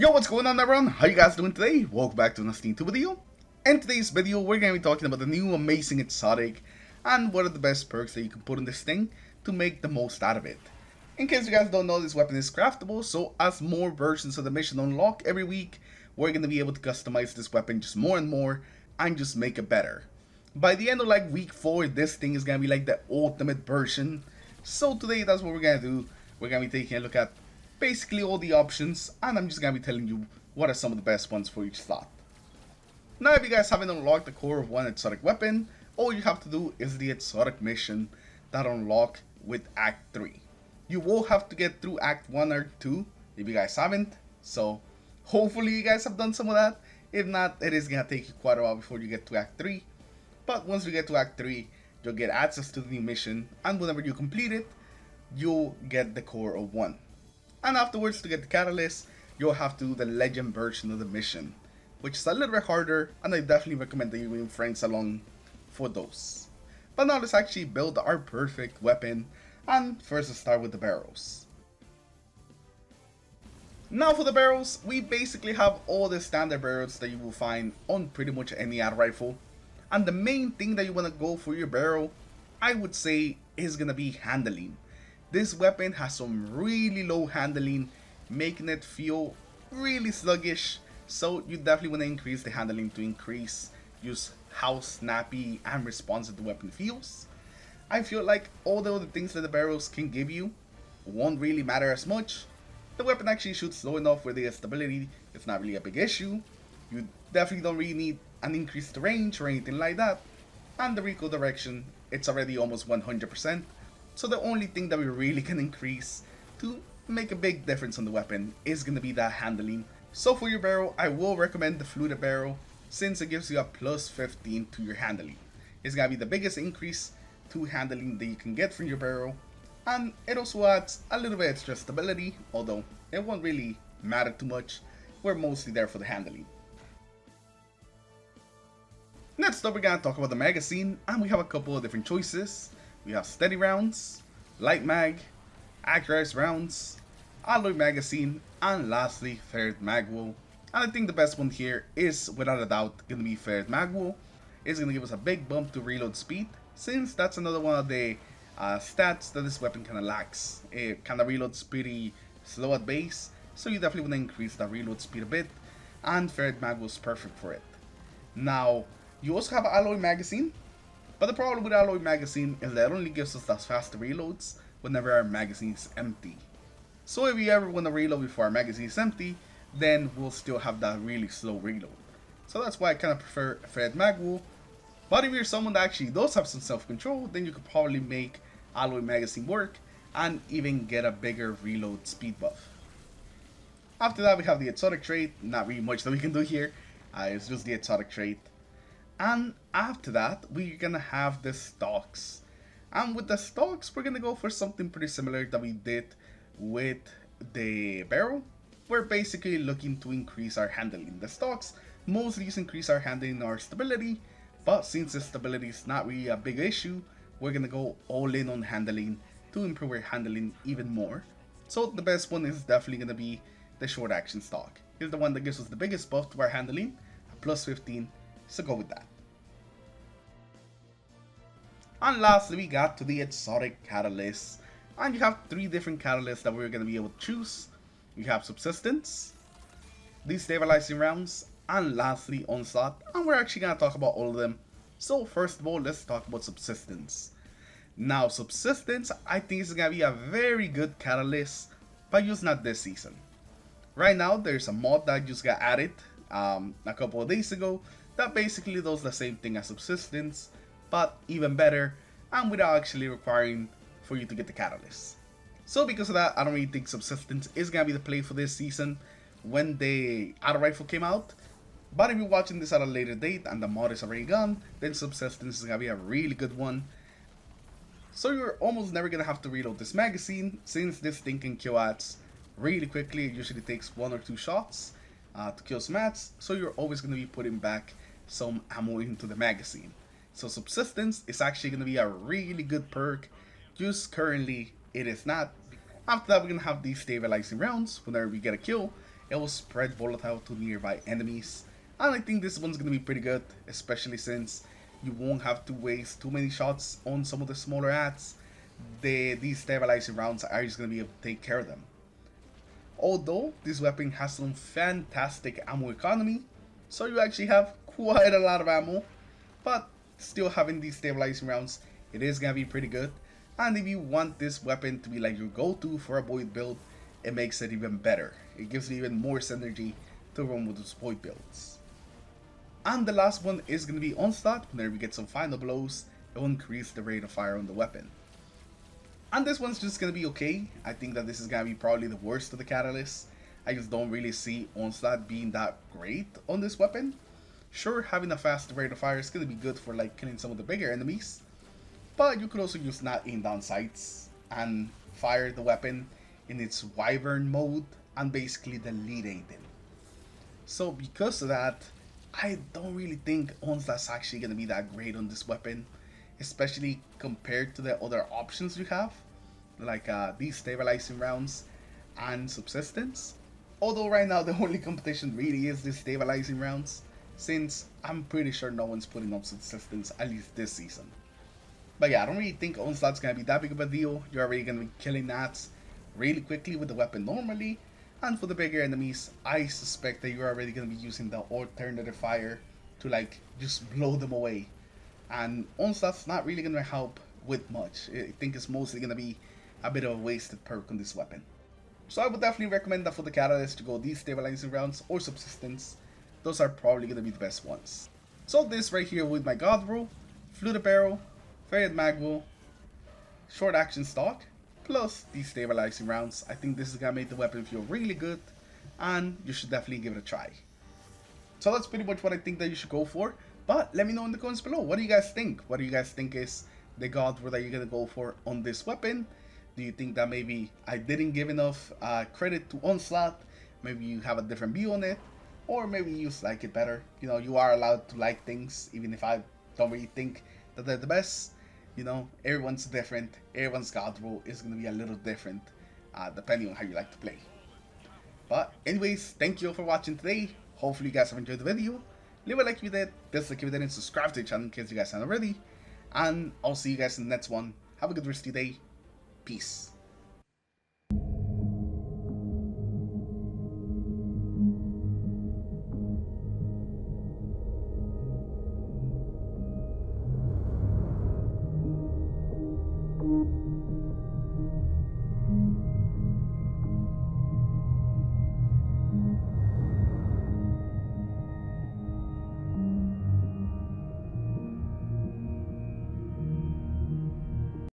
Yo, what's going on everyone? How you guys doing today? Welcome back to another Steam 2 video. In today's video, we're going to be talking about the new amazing exotic and what are the best perks that you can put on this thing to make the most out of it. In case you guys don't know, this weapon is craftable, so as more versions of the mission unlock every week, we're going to be able to customize this weapon just more and more and just make it better. By the end of like week 4, this thing is going to be like the ultimate version. So today, that's what we're going to do. We're going to be taking a look at basically all the options, and I'm just going to be telling you what are some of the best ones for each slot. Now, if you guys haven't unlocked the core of one exotic weapon, all you have to do is the exotic mission that unlock with Act 3. You will have to get through Act 1 or 2 if you guys haven't, so hopefully you guys have done some of that. If not, it is going to take you quite a while before you get to Act 3. But once you get to Act 3, you'll get access to the new mission, and whenever you complete it, you'll get the core of 1. And afterwards, to get the catalyst, you'll have to do the legend version of the mission, which is a little bit harder, and I definitely recommend that you bring friends along for those. But now let's actually build our perfect weapon, and first let's start with the barrels. Now for the barrels, we basically have all the standard barrels that you will find on pretty much any auto rifle. And the main thing that you want to go for your barrel, I would say, is going to be handling. This weapon has some really low handling, making it feel really sluggish, so you definitely want to increase the handling to increase just how snappy and responsive the weapon feels. I feel like all the other things that the barrels can give you won't really matter as much. The weapon actually shoots slow enough where the stability is not really a big issue. You definitely don't really need an increased range or anything like that. And the recoil direction, it's already almost 100%. So the only thing that we really can increase to make a big difference on the weapon is going to be that handling. So for your barrel, I will recommend the fluted barrel since it gives you a plus 15 to your handling. It's going to be the biggest increase to handling that you can get from your barrel. And it also adds a little bit extra stability, although it won't really matter too much. We're mostly there for the handling. Next up, we're going to talk about the magazine, and we have a couple of different choices. We have steady rounds, light mag, accurized rounds, alloy magazine, and lastly, ferret magwell. And I think the best one here is without a doubt going to be ferret magwell. It's going to give us a big bump to reload speed, since that's another one of the stats that this weapon kind of lacks. It kind of reloads pretty slow at base, so you definitely want to increase that reload speed a bit, and ferret magwell is perfect for it. Now, you also have alloy magazine. But the problem with alloy magazine is that it only gives us those faster reloads whenever our magazine is empty. So if you ever want to reload before our magazine is empty, then we'll still have that really slow reload. So that's why I kind of prefer ferret magwell. But if you're someone that actually does have some self-control, then you could probably make alloy magazine work and even get a bigger reload speed buff. After that, we have the exotic trait. Not really much that we can do here. It's just the exotic trait. And after that, we're gonna have the stocks. And with the stocks, we're gonna go for something pretty similar that we did with the barrel. We're basically looking to increase our handling. The stocks mostly just increase our handling and our stability, but since the stability is not really a big issue, we're gonna go all in on handling to improve our handling even more. So the best one is definitely gonna be the short action stock. It's the one that gives us the biggest buff to our handling, a plus 15, so go with that. And lastly, we got to the exotic catalysts, and you have 3 different catalysts that we're going to be able to choose. We have subsistence, destabilizing rounds, and lastly onslaught, and we're actually going to talk about all of them. So first of all, let's talk about subsistence. Now subsistence, I think is going to be a very good catalyst, but just not this season. Right now there's a mod that just got added a couple of days ago that basically does the same thing as subsistence, but even better, and without actually requiring for you to get the catalyst. So because of that, I don't really think subsistence is gonna be the play for this season when the auto rifle came out. But if you're watching this at a later date and the mod is already gone, then subsistence is gonna be a really good one. So you're almost never gonna have to reload this magazine, since this thing can kill ads really quickly. It usually takes 1 or 2 shots to kill some ads, so you're always gonna be putting back some ammo into the magazine. So subsistence is actually going to be a really good perk, just currently it is not. After that, we're going to have these stabilizing rounds whenever we get a kill. it will spread volatile to nearby enemies. And I think this one's gonna be pretty good, especially since you won't have to waste too many shots on some of the smaller ads. These stabilizing rounds are just gonna be able to take care of them. Although this weapon has some fantastic ammo economy, so you actually have quite a lot of ammo, but still having these stabilizing rounds, it is gonna be pretty good. And if you want this weapon to be like your go-to for a Void build, it makes it even better. It gives you even more synergy to run with those Void builds. And the last one is going to be Onslaught. Whenever you get some final blows, it will increase the rate of fire on the weapon. And this one's just going to be okay. I think that this is going to be probably the worst of the catalysts. I just don't really see Onslaught being that great on this weapon. Sure, having a fast rate of fire is going to be good for like killing some of the bigger enemies, but you could also use not aim down sights and fire the weapon in its Wyvern mode and basically delete anything. So because of that, I don't really think Onslaught's actually going to be that great on this weapon, especially compared to the other options you have, like these stabilizing rounds and subsistence. Although right now the only competition really is the stabilizing rounds, since I'm pretty sure no one's putting up subsistence, at least this season. But yeah, I don't really think Onslaught's going to be that big of a deal. You're already going to be killing Nats really quickly with the weapon normally. And for the bigger enemies, I suspect that you're already going to be using the alternative fire to like just blow them away. And Onslaught's not really going to help with much. I think it's mostly going to be a bit of a wasted perk on this weapon. So I would definitely recommend that for the catalyst to go these stabilizing rounds or subsistence. Those are probably going to be the best ones. So this right here with my God Roll, Fluted Barrel, Fayed Magwell, Short Action Stock, plus these stabilizing rounds. I think this is going to make the weapon feel really good, and you should definitely give it a try. So that's pretty much what I think that you should go for, but let me know in the comments below. What do you guys think? What do you guys think is the God Roll that you're going to go for on this weapon? Do you think that maybe I didn't give enough credit to Onslaught? Maybe you have a different view on it, or maybe you just like it better. You know, you are allowed to like things, even if I don't really think that they're the best. You know, everyone's different. Everyone's God Roll is going to be a little different depending on how you like to play. But anyways, thank you all for watching today. Hopefully you guys have enjoyed the video. Leave a like if you did, dislike if you didn't, subscribe to the channel in case you guys haven't already. And I'll see you guys in the next one. Have a good rest of your day. Peace.